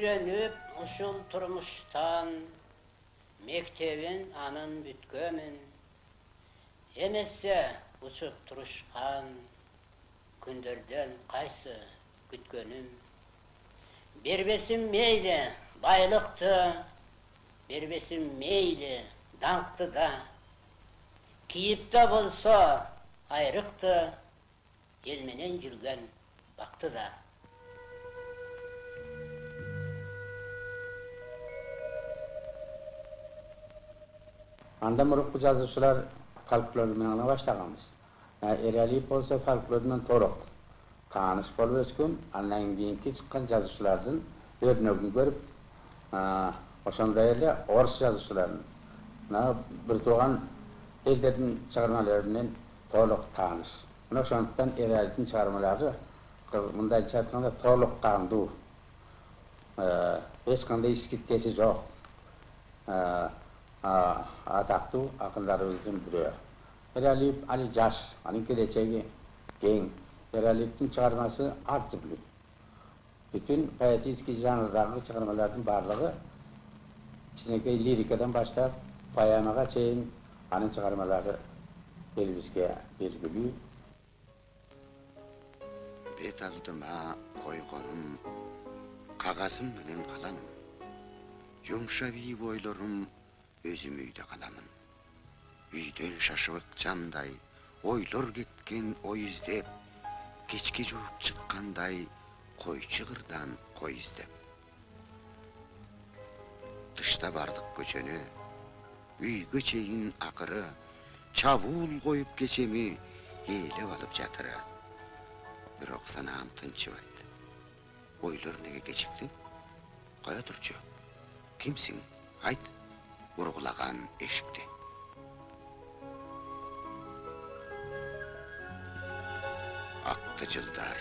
Öýrenip uşul turmuştan, mektebin anın bütkömün. Emesse uçup turuşkan, günlerden kaysı gütkönüm. Berbesim meyli baylıktı, berbesim meyli danktı da, kiyipte bolsa ayrıktı, elmenen jürgen baktı da. Anda murukku жазуучулар folklor menен başlaganбыз. Eralip bolsa folklor menен torok taanyş bolup öskün, andan kийинки чыккан жазуучулардын örnөгүн көрүp, ошондой эле орус жазуучуларынын bir tuğan ellerinin çağırmaları menен толук таanyш. Мына ошондуктан Eralip'in çağırmaları мындайча айтканда толук кандуу. Эч кандай искиткеси жок. Атактуу акындарыбыздын бирөө. Eralip али жаш, анын келечеги кең. Eralip'in çağırması ар түрлүү. Bütün poetический жанрдагы чыгармалардын барлыгы кичинекей лирикадан баштап поэмага чейин анын чыгармалары элибизге белгилүү. Бет алдыма койгонум кагазым менен каламын. Жумшап ийип ойлорум өзүм үйдө каламын. Үйдөн шашыбык жандай ойлор кеткен ой издеп, кечке жууп чыккандай койчу кырдан кой издеп. Тышта бардык көчөнү, үйгө чейин акыры, чабуул коюп кечеми ээлеп алып жатыры. Бирок санаам тынчыбайт. Ойлор неге кечикти? Кая турчу? Кимсиң? Айт. Ургулаган эшикте. Акты жылдар,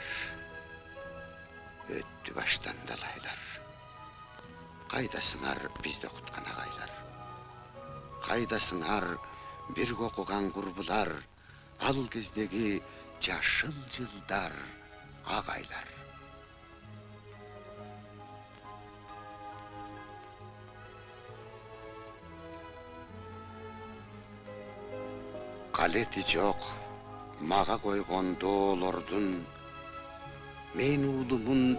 өттү баштан далайлар. Кайдасыңар бизди окуткан агайлар? Кайдасыңар бирге окуган курбулар? Ал кездеги жашыл жылдар, агайлар. Калети жок, мага койгон доолордун, мен уулумун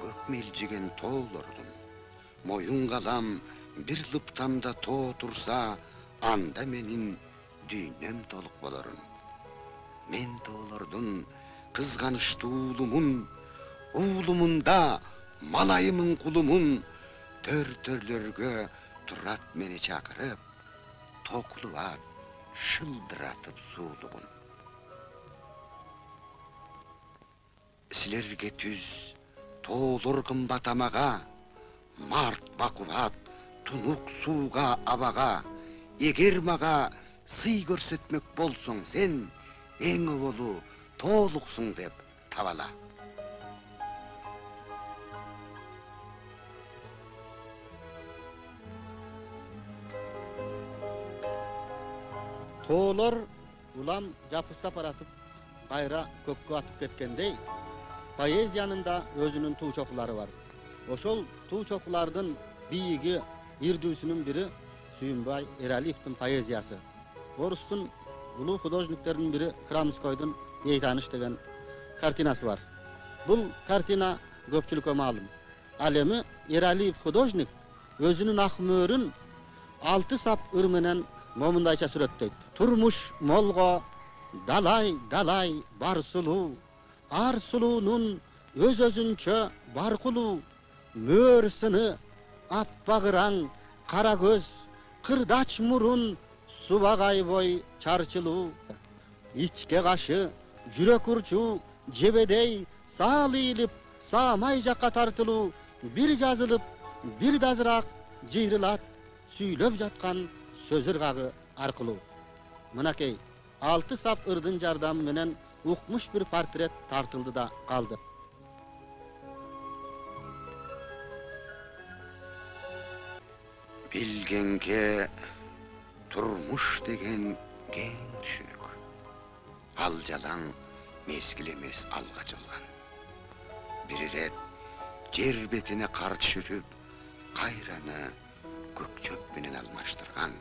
көк мелжиген тоолордун. Моюн калам бир лыптамда тоо турса, анда менин дүйнөм толук болорун. Мен тоолордун кызганычтуу уулумунда малайымын кулумун, төр-төрлөргө турат мени чакырып, токулубат шылдыратып суулугун. Силерге түз, тоолор кымбат амага, март бакубат, тунук сууга абага. Эгер мага сый көрсөтмөк болсоң сен, эң оболу тоолуксуң деп табала. Тоолор улам жапыстап баратып, кайра көккө атып кеткендей, поэзиянын да өзүнүн туу чокулары бар. Ошол туу чокулардын бийиги, ирдүүсүнүн бири Сүйүнбай Эралиевдин поэзиясы. Орустун улуу художниктердин бири Крамскойдун Бейтаныш деген картинасы бар. Бул картина көпчүлүккө маалым. Ал эми Эралиев художник өзүнүн ак мөөрүн 6 сап ыр менен момундайча сүрөттөйт. Турмуш молго, далай бар сулуу, ар сулуунун өз-өзүнчө бар кулуу, мөөр сыны аппагыраң, кара көз, кырдач мурун, субагай бой чарчылуу, ичке кашы, жүрөк урчу, жебедей, саал ийилип, саамай жакка тартылуу, бир жазылып, бир дазыраак жыйрылат, сүйлөп жаткан сөз ыргагы аркылуу. Мынакей 6 сап ырдын жардамы менен укмуш бир портрет тартылды да калды. Билгенге турмуш деген кең түшүнүк. Ал жалаң мезгил эмес алга жылган. Бир ирет jer betine kar düşürüp, kayrany gökçöp menen almaştırgan.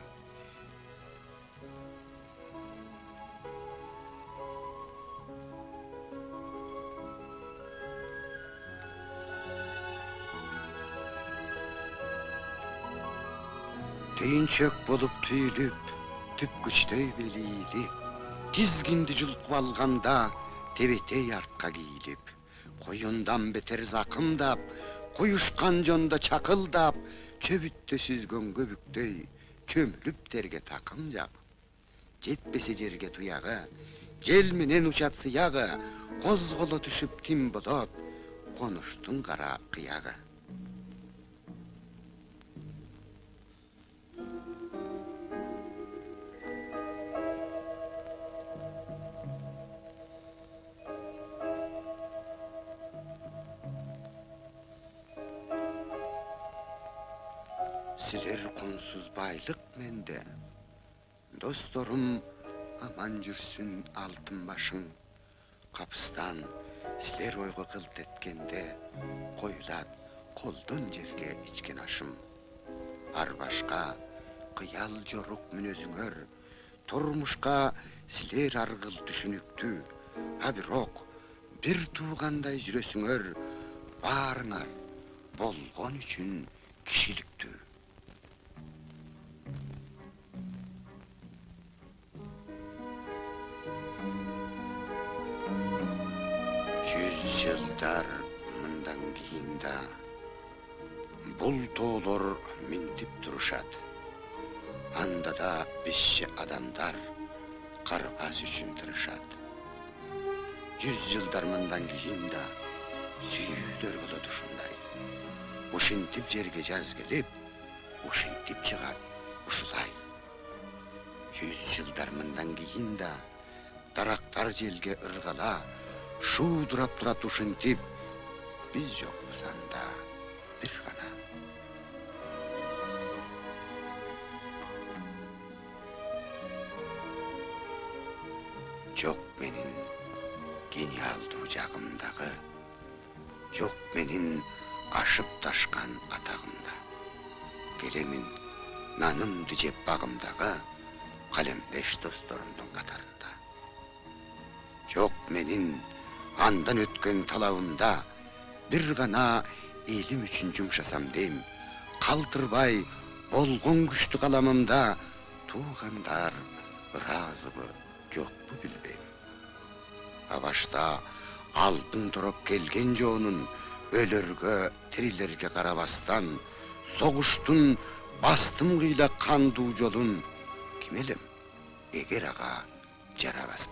Teyinçök bolup tüylüp, tüp güçtöy beliyilip, tizgindi julkup alganda, tebetey arkka giyilip, koyundan beter zakımdap, koyuşkan jonda çakıldap, çöbütte süzgön göbüktöy, çömülüp terge takımjap. Jetbese jerge tuyağı, jel menen uçat sıyağı, kozgola düşüp tim bolot, konuştun kara kıyağı. Siler konsuz baylık mende, dostorum aman jürsün altın başın. Kapıstan siler oygu kılt etkende, koyulat koldan jerge içken aşım. Ar başka kıyal joruk münözüngör, tormuşka siler argıl düşünüktü. Habirok bir tuğganday jüresüngör, barınar bolgon üçün kişiliktü. Yüz yıllar mından kiyinde bul toğlor mintip duruşat. Anda da bizce adamlar karpas üçün tırışat. 100 yıllar mından kiyinde süyüler bola duşunday. Uşintip jerge jaz gelip, uşintip çıgat uşulay. 100 yıllar mından kiyinde daraktar jelge ırgala, şu durap durat uşintip, biz yok buzanda bir gana. Çok menin genial ducağımdağı, yok menin aşıp taşkan atağımda. Gelemin nanım dücep bağımdağı, kalembeş dostlarımdın katarında. Çok menin andan ötken talavımda, bir gana elim üçün jumşasam deyim, kaltırbay bolgon güçlü kalamımda, tuğanlar razı mı, yok bu bilbeyim. Avaşta altın torop gelgen joğunun, ölürge, tirilerge karabastan, soğuştun, bastım gıyla kandığı jolun, kim elim, eger ağa jarabas.